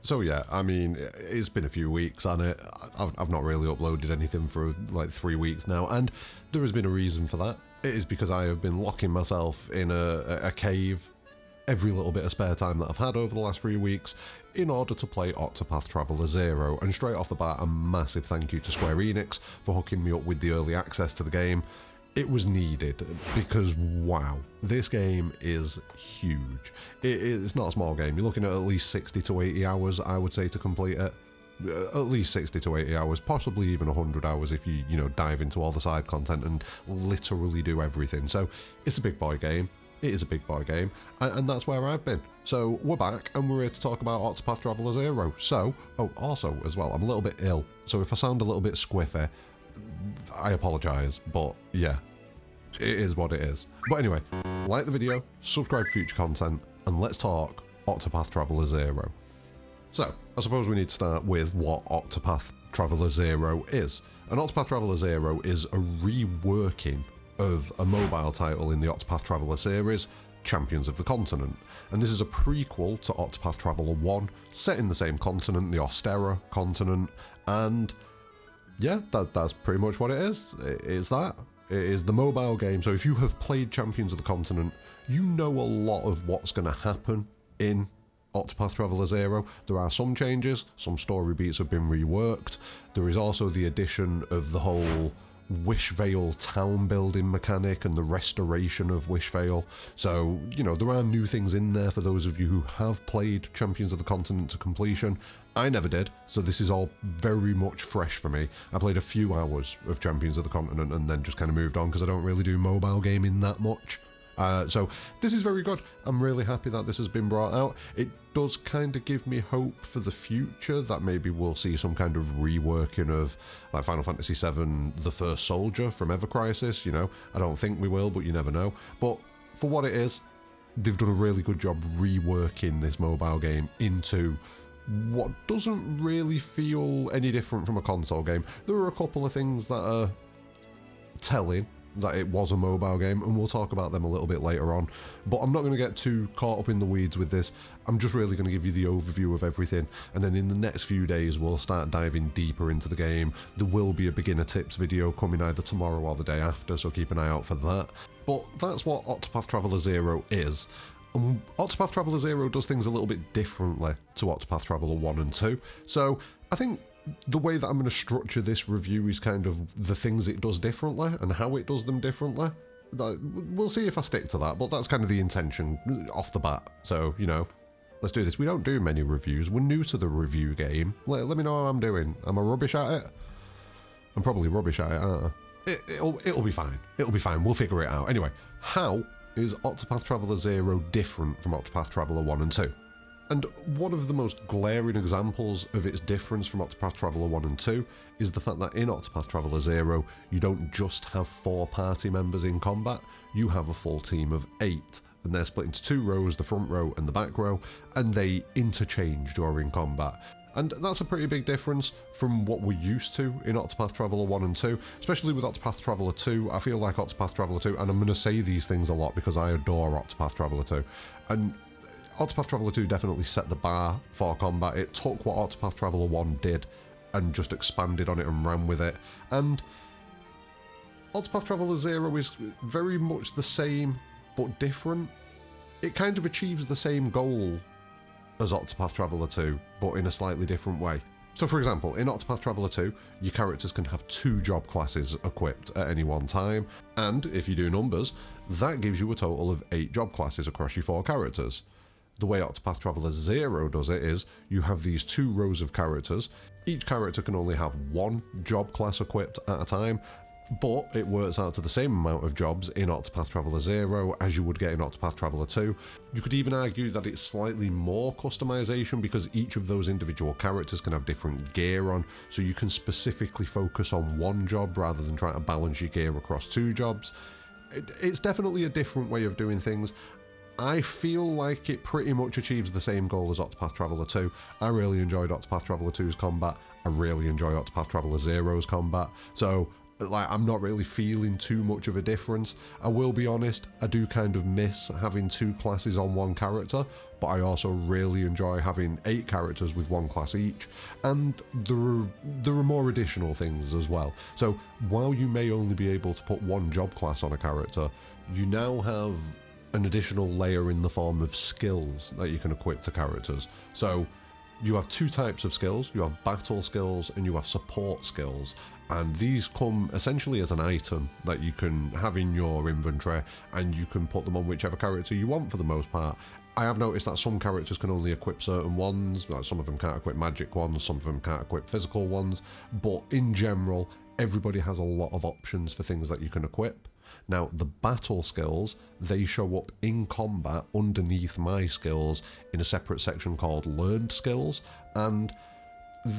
So yeah, I mean, it's been a few weeks on it. I've not really uploaded anything for like 3 weeks now, and there has been a reason for that. It is because I have been locking myself in a cave every little bit of spare time that I've had over the last 3 weeks in order to play Octopath Traveler 0. And straight off the bat, a massive thank you to Square Enix for hooking me up with the early access to the game. It was needed because, wow, this game is huge. It's not a small game. You're looking at least 60 to 80 hours, I would say, to complete it. At least 60 to 80 hours, possibly even 100 hours if you dive into all the side content and literally do everything. So it's a big boy game. It is a big boy game, and that's where I've been. So we're back, and we're here to talk about Octopath Traveler 0. So, also as well, I'm a little bit ill, so if I sound a little bit squiffy, I apologise, but yeah, it is what it is. But anyway, like the video, subscribe for future content, and let's talk Octopath Traveler 0. So, I suppose we need to start with what Octopath Traveler 0 is. And Octopath Traveler 0 is a reworking of a mobile title in the Octopath Traveler series, Champions of the Continent. And this is a prequel to Octopath Traveler 1, set in the same continent, the Ostera continent, and yeah, that's pretty much what it is. It is that. It is the mobile game. So if you have played Champions of the Continent, you know a lot of what's going to happen in Octopath Traveler 0. There are some changes, some story beats have been reworked. There is also the addition of the whole Wishvale town building mechanic and the restoration of Wishvale. So, there are new things in there for those of you who have played Champions of the Continent to completion. I never did, so this is all very much fresh for me. I played a few hours of Champions of the Continent and then just kind of moved on because I don't really do mobile gaming that much. So this is very good. I'm really happy that this has been brought out. It does kind of give me hope for the future that maybe we'll see some kind of reworking of like Final Fantasy VII The First Soldier from Ever Crisis. I don't think we will, but you never know. But for what it is, they've done a really good job reworking this mobile game into what doesn't really feel any different from a console game. There are a couple of things that are telling that it was a mobile game, and we'll talk about them a little bit later on, but I'm not going to get too caught up in the weeds with this. I'm just really going to give you the overview of everything, and then in the next few days we'll start diving deeper into the game. There will be a beginner tips video coming either tomorrow or the day after, so keep an eye out for that. But that's what Octopath Traveler 0 is. Octopath Traveler 0 does things a little bit differently to Octopath Traveler 1 and 2, so I think the way that I'm going to structure this review is kind of the things it does differently and how it does them differently. We'll see if I stick to that, but that's kind of the intention off the bat. So, let's do this. We don't do many reviews. We're new to the review game. Let me know how I'm doing. Am I rubbish at it? I'm probably rubbish at it, aren't I? It'll be fine. It'll be fine. We'll figure it out. Anyway, how is Octopath Traveler 0 different from Octopath Traveler 1 and 2? And one of the most glaring examples of its difference from Octopath Traveler 1 and 2 is the fact that in Octopath Traveler 0, you don't just have 4 party members in combat, you have a full team of 8, and they're split into 2 rows, the front row and the back row, and they interchange during combat. And that's a pretty big difference from what we're used to in Octopath Traveler 1 and 2, especially with Octopath Traveler 2. I feel like Octopath Traveler 2, and I'm going to say these things a lot because I adore Octopath Traveler 2, and Octopath Traveler 2 definitely set the bar for combat. It took what Octopath Traveler 1 did and just expanded on it and ran with it. And Octopath Traveler 0 is very much the same but different. It kind of achieves the same goal as Octopath Traveler 2, but in a slightly different way. So for example, in Octopath Traveler 2, your characters can have 2 job classes equipped at any one time, and if you do numbers, that gives you a total of 8 job classes across your 4 characters. The way Octopath Traveler 0 does it is, you have these 2 rows of characters. Each character can only have 1 job class equipped at a time, but it works out to the same amount of jobs in Octopath Traveler 0 as you would get in Octopath Traveler 2. You could even argue that it's slightly more customization because each of those individual characters can have different gear on, so you can specifically focus on 1 job rather than trying to balance your gear across 2 jobs. It's definitely a different way of doing things. I feel like it pretty much achieves the same goal as Octopath Traveler 2. I really enjoyed Octopath Traveler 2's combat. I really enjoy Octopath Traveler 0's combat. So Like, I'm not really feeling too much of a difference. I will be honest, I do kind of miss having 2 classes on 1 character, but I also really enjoy having 8 characters with 1 class each, and there are more additional things as well. So while you may only be able to put 1 job class on a character, you now have an additional layer in the form of skills that you can equip to characters. So you have 2 types of skills. You have battle skills and you have support skills. And these come essentially as an item that you can have in your inventory, and you can put them on whichever character you want for the most part. I have noticed that some characters can only equip certain ones, like some of them can't equip magic ones, some of them can't equip physical ones, but in general, everybody has a lot of options for things that you can equip. Now, the battle skills, they show up in combat underneath my skills in a separate section called Learned Skills, and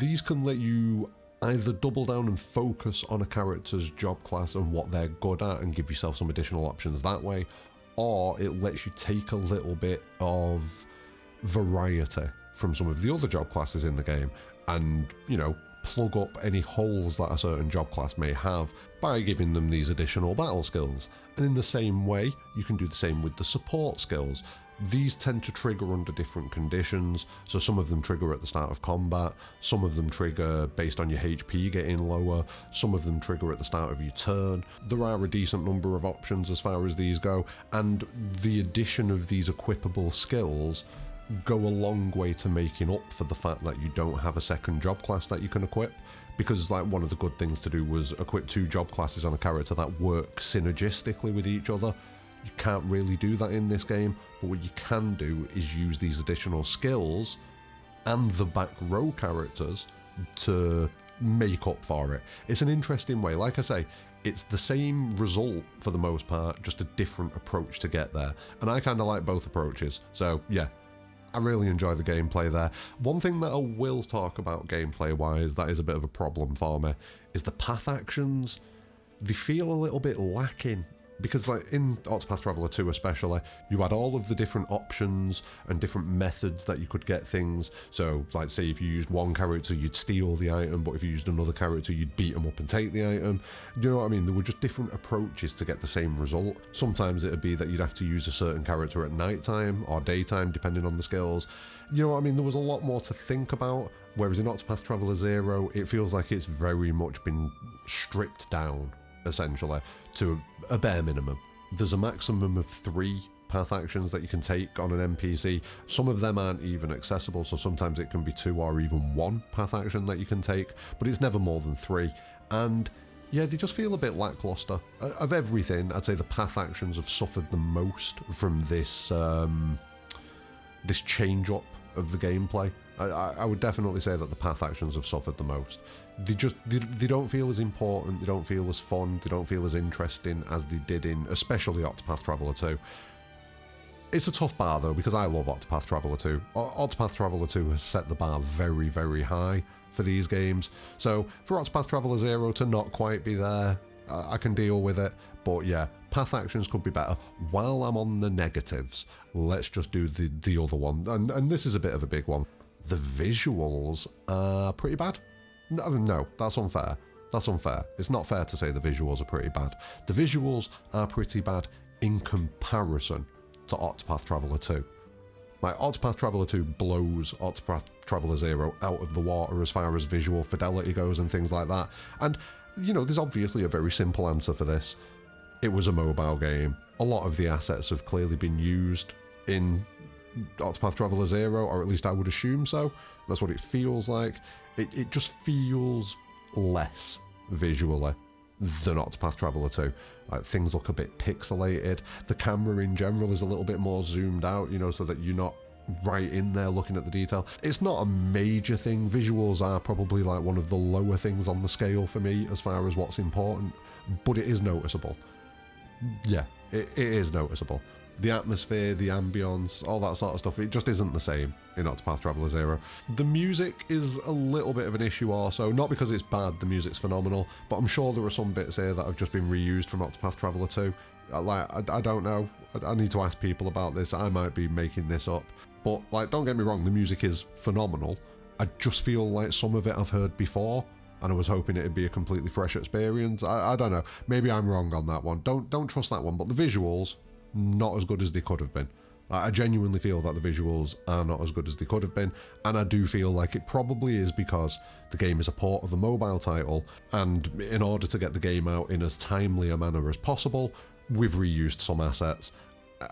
these can let you either double down and focus on a character's job class and what they're good at and give yourself some additional options that way, or it lets you take a little bit of variety from some of the other job classes in the game and, you know, plug up any holes that a certain job class may have by giving them these additional battle skills. And in the same way, you can do the same with the support skills. These tend to trigger under different conditions, so some of them trigger at the start of combat, some of them trigger based on your HP getting lower, some of them trigger at the start of your turn. There are a decent number of options as far as these go, and the addition of these equipable skills go a long way to making up for the fact that you don't have a second job class that you can equip, because like one of the good things to do was equip 2 job classes on a character that work synergistically with each other. You can't really do that in this game, but what you can do is use these additional skills and the back row characters to make up for it. It's an interesting way. Like I say, it's the same result for the most part, just a different approach to get there. And I kind of like both approaches. So yeah, I really enjoy the gameplay there. One thing that I will talk about gameplay-wise that is a bit of a problem for me is the path actions. They feel a little bit lacking. Because like in Octopath Traveler 2 especially, you had all of the different options and different methods that you could get things. So like say if you used one character, you'd steal the item, but if you used another character, you'd beat them up and take the item. You know what I mean? There were just different approaches to get the same result. Sometimes it'd be that you'd have to use a certain character at nighttime or daytime, depending on the skills. You know what I mean? There was a lot more to think about, whereas in Octopath Traveler 0, it feels like it's very much been stripped down, essentially, to a bare minimum. There's a maximum of 3 path actions that you can take on an NPC. Some of them aren't even accessible, so sometimes it can be 2 or even 1 path action that you can take, but it's never more than 3. And yeah, they just feel a bit lackluster. Of everything, I'd say the path actions have suffered the most from this this change up of the gameplay. I would definitely say that the path actions have suffered the most. They don't feel as important, they don't feel as fun, they don't feel as interesting as they did in especially Octopath Traveler 2. It's a tough bar though, because I love Octopath Traveler 2. Octopath Traveler 2 has set the bar very, very high for these games. So for Octopath Traveler 0 to not quite be there, I can deal with it. But yeah, path actions could be better. While I'm on the negatives, let's just do the other one. And this is a bit of a big one. The visuals are pretty bad. No, that's unfair. That's unfair. It's not fair to say the visuals are pretty bad. The visuals are pretty bad in comparison to Octopath Traveler 2. Like, Octopath Traveler 2 blows Octopath Traveler 0 out of the water as far as visual fidelity goes and things like that. And, you know, there's obviously a very simple answer for this. It was a mobile game. A lot of the assets have clearly been used in Octopath Traveler 0, or at least I would assume so. That's what it feels like. It just feels less visually than Octopath Traveler 2. Like, things look a bit pixelated. The camera in general is a little bit more zoomed out, you know, so that you're not right in there looking at the detail. It's not a major thing. Visuals are probably like one of the lower things on the scale for me as far as what's important, but it is noticeable. Yeah, it is noticeable. The atmosphere, the ambience, all that sort of stuff, it just isn't the same in Octopath Traveler 0. The music is a little bit of an issue also, not because it's bad, the music's phenomenal, but I'm sure there are some bits here that have just been reused from Octopath Traveler 2. I don't know, I need to ask people about this, I might be making this up. But, like, don't get me wrong, the music is phenomenal. I just feel like some of it I've heard before, and I was hoping it'd be a completely fresh experience. I don't know. Maybe I'm wrong on that one. Don't trust that one. But the visuals, not as good as they could have been. I genuinely feel that the visuals are not as good as they could have been, and I do feel like it probably is because the game is a port of a mobile title, and in order to get the game out in as timely a manner as possible, we've reused some assets,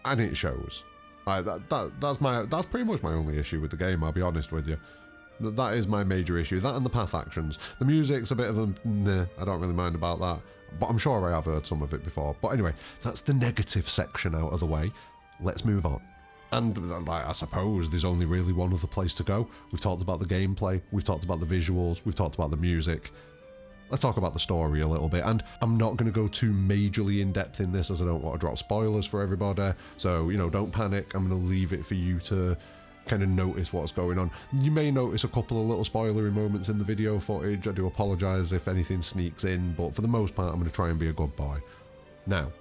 and it shows. That's pretty much my only issue with the game, I'll be honest with you. That is my major issue. That and the path actions. The music's a bit of a meh, I don't really mind about that, but I'm sure I have heard some of it before. But anyway, that's the negative section out of the way. Let's move on. And I suppose there's only really one other place to go. We've talked about the gameplay, we've talked about the visuals, we've talked about the music. Let's talk about the story a little bit. And I'm not going to go too majorly in depth in this as I don't want to drop spoilers for everybody. So, don't panic. I'm going to leave it for you to kind of notice what's going on. You may notice a couple of little spoilery moments in the video footage. I do apologise if anything sneaks in, but for the most part, I'm going to try and be a good boy. Now,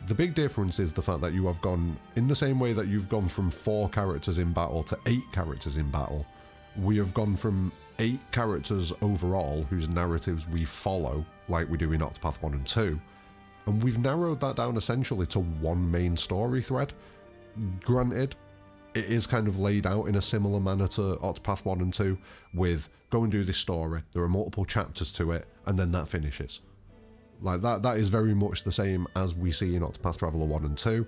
the big difference is the fact that you have gone, in the same way that you've gone from 4 characters in battle to 8 characters in battle, we have gone from 8 characters overall whose narratives we follow, like we do in Octopath 1 and 2, and we've narrowed that down essentially to one main story thread. Granted, it is kind of laid out in a similar manner to Octopath 1 and 2, with go and do this story, there are multiple chapters to it, and then that finishes. Like that is very much the same as we see in Octopath Traveler 1 and 2,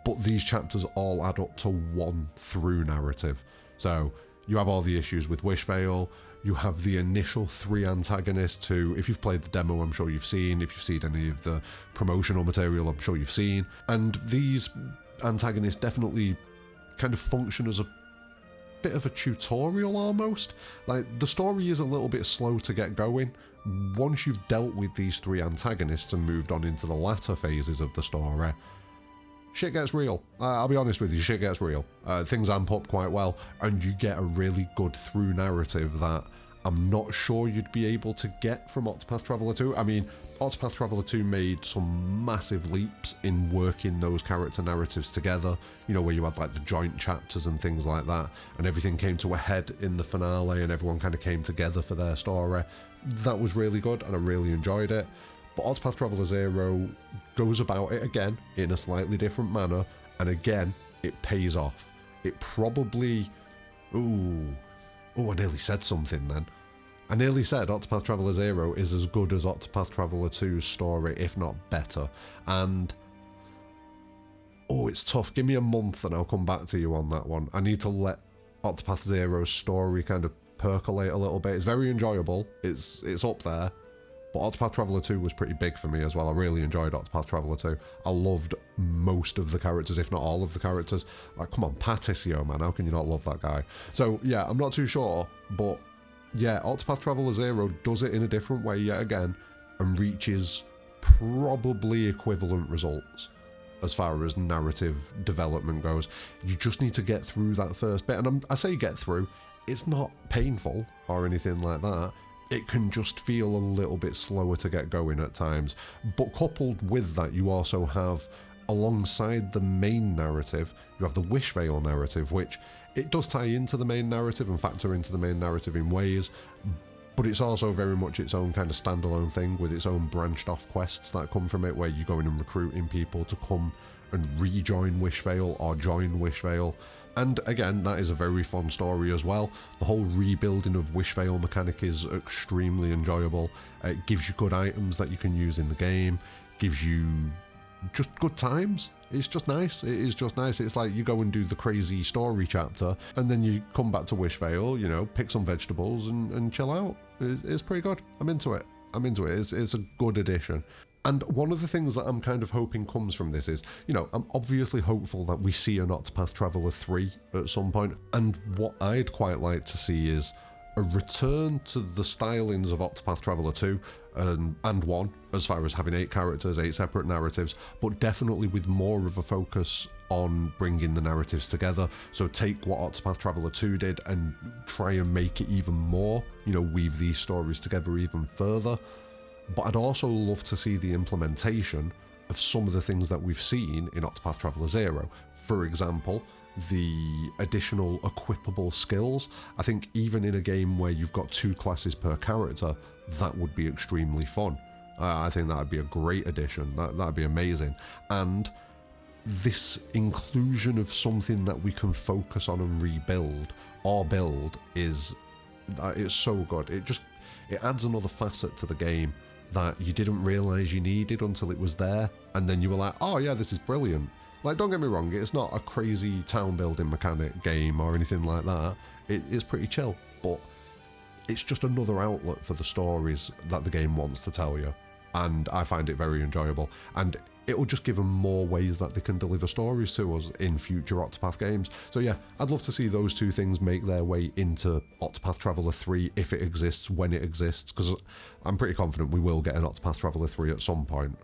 but these chapters all add up to one through narrative. So you have all the issues with Wishvale, you have the initial 3 antagonists who, if you've played the demo, I'm sure you've seen, if you've seen any of the promotional material, I'm sure you've seen, and these antagonists definitely kind of function as a bit of a tutorial almost. Like, the story is a little bit slow to get going. Once you've dealt with these 3 antagonists and moved on into the latter phases of the story, shit gets real. I'll be honest with you, shit gets real. Things amp up quite well, and you get a really good through narrative that I'm not sure you'd be able to get from Octopath Traveler 2. I mean, Octopath Traveler 2 made some massive leaps in working those character narratives together, where you had like the joint chapters and things like that, and everything came to a head in the finale and everyone kind of came together for their story. That was really good and I really enjoyed it. But Octopath Traveler 0 goes about it again in a slightly different manner, and again, it pays off. It probably... I nearly said something then. I nearly said Octopath Traveler 0 is as good as Octopath Traveler 2's story, if not better. And... it's tough. Give me a month and I'll come back to you on that one. I need to let Octopath 0's story kind of percolate a little bit. It's very enjoyable. It's up there. But Octopath Traveler 2 was pretty big for me as well. I really enjoyed Octopath Traveler 2. I loved most of the characters, if not all of the characters. Like, come on, Patricio, man, how can you not love that guy? So, yeah, I'm not too sure, but yeah, Octopath Traveler 0 does it in a different way yet again, and reaches probably equivalent results as far as narrative development goes. You just need to get through that first bit, and I say get through, it's not painful or anything like that. It can just feel a little bit slower to get going at times. But coupled with that, you also have, alongside the main narrative, you have the Wishvale narrative, which it does tie into the main narrative and factor into the main narrative in ways, but it's also very much its own kind of standalone thing with its own branched off quests that come from it, where you go in and recruiting people to come and rejoin Wishvale or join Wishvale. And again, that is a very fun story as well. The whole rebuilding of Wishvale mechanic is extremely enjoyable. It gives you good items that you can use in the game, gives you just good times. It's just nice. It is just nice. It's like you go and do the crazy story chapter, and then you come back to Wishvale, pick some vegetables and chill out. It's pretty good. I'm into it. It's a good addition. And one of the things that I'm kind of hoping comes from this is, I'm obviously hopeful that we see an Octopath Traveler 3 at some point, and what I'd quite like to see is a return to the stylings of Octopath Traveler 2 and 1, as far as having 8 characters, 8 separate narratives, but definitely with more of a focus on bringing the narratives together. So take what Octopath Traveler 2 did and try and make it even more, weave these stories together even further. But I'd also love to see the implementation of some of the things that we've seen in Octopath Traveler 0. For example, the additional equipable skills. I think even in a game where you've got 2 classes per character, that would be extremely fun. I think that would be a great addition. That'd be amazing. And this inclusion of something that we can focus on and rebuild or build it's so good. It adds another facet to the game that you didn't realise you needed until it was there, and then you were like, oh yeah, this is brilliant. Like, don't get me wrong, it's not a crazy town building mechanic game or anything like that. It's pretty chill, but it's just another outlet for the stories that the game wants to tell you, and I find it very enjoyable. And it'll just give them more ways that they can deliver stories to us in future Octopath games. So yeah, I'd love to see those 2 things make their way into Octopath Traveler 3 if it exists, when it exists, because I'm pretty confident we will get an Octopath Traveler 3 at some point.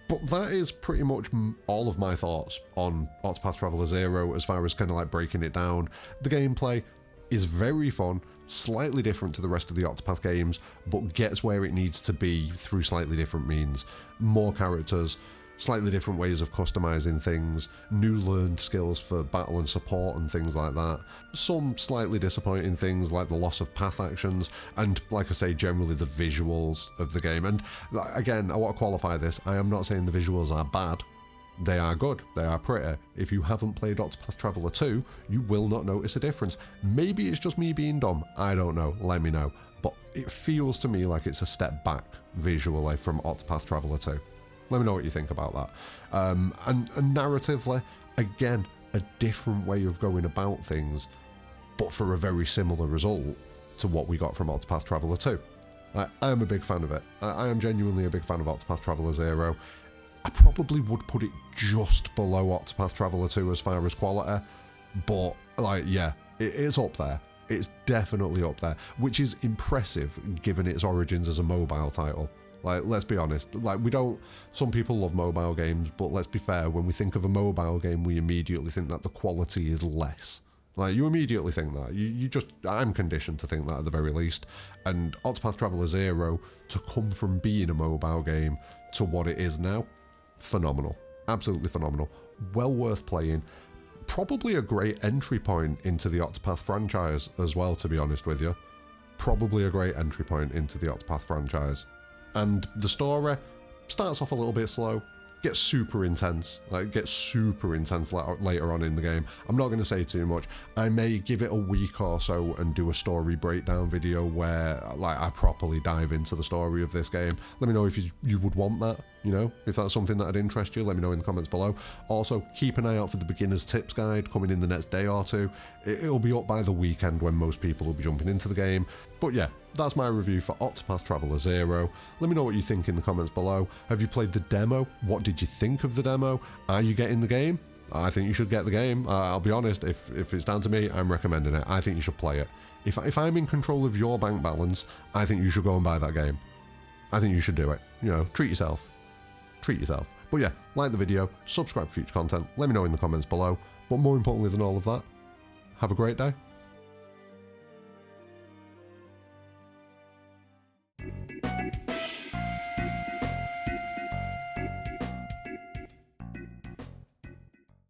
But that is pretty much all of my thoughts on Octopath Traveler 0 as far as kind of like breaking it down. The gameplay is very fun, slightly different to the rest of the Octopath games, but gets where it needs to be through slightly different means. More characters, slightly different ways of customizing things, new learned skills for battle and support and things like that. Some slightly disappointing things like the loss of path actions, and like I say, generally the visuals of the game. And again, I want to qualify this, I am not saying the visuals are bad. They are good, they are pretty. If you haven't played Octopath Traveler 2, you will not notice a difference. Maybe it's just me being dumb, I don't know, let me know. But it feels to me like it's a step back visually from Octopath Traveler 2. Let me know what you think about that. And narratively, again, a different way of going about things, but for a very similar result to what we got from Octopath Traveler 2. I am a big fan of it. I am genuinely a big fan of Octopath Traveler 0. I probably would put it just below Octopath Traveler 2 as far as quality, but like, yeah, it's up there. It's definitely up there, which is impressive given its origins as a mobile title. Like, let's be honest, like, some people love mobile games, but let's be fair, when we think of a mobile game, we immediately think that the quality is less. Like, you immediately think that. I'm conditioned to think that at the very least. And Octopath Traveler 0, to come from being a mobile game to what it is now, phenomenal. Absolutely phenomenal. Well worth playing. Probably a great entry point into the Octopath franchise as well, to be honest with you. Probably a great entry point into the Octopath franchise. And the story starts off a little bit slow, gets super intense, later on in the game. I'm not going to say too much. I may give it a week or so and do a story breakdown video where I properly dive into the story of this game. Let me know if you would want that, if that's something that'd interest you, let me know in the comments below. Also, keep an eye out for the beginner's tips guide coming in the next day or 2. It'll be up by the weekend when most people will be jumping into the game. But yeah, that's my review for Octopath Traveler 0. Let me know what you think in the comments below. Have you played the demo? What did you think of the demo? Are you getting the game? I think you should get the game. I'll be honest, if it's down to me, I'm recommending it. I think you should play it. If I'm in control of your bank balance, I think you should go and buy that game. I think you should do it. Treat yourself. Treat yourself. But yeah, like the video, subscribe for future content, let me know in the comments below. But more importantly than all of that, have a great day.